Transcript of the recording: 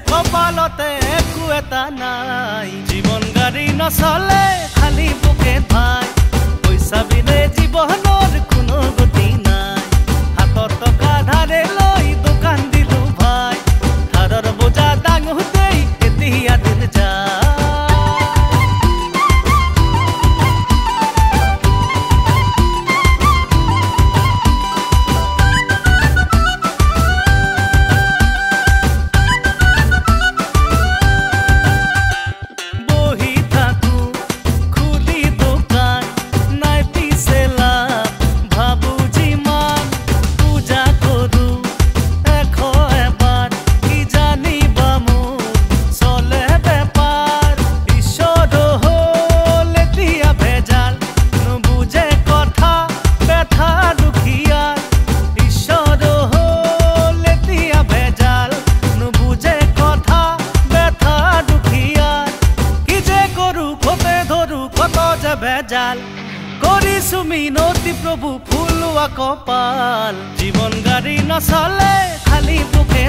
কপালতে একো এটা নাই জীবন গাড়ী নচলে খালি বুকে ভাই পইচা বিনে জীৱনৰ কোনো গতি নাই হাতত টকা ধাৰে লৈ দোকান দিলো ভাই ধাৰৰ বোজা ডাঙোতেই এতিয়া দিন যায় বেজাল কৰিছো মিনতি প্ৰভু ফুলুৱা কপাল জীৱন গাড়ী নচলে খালি বুকে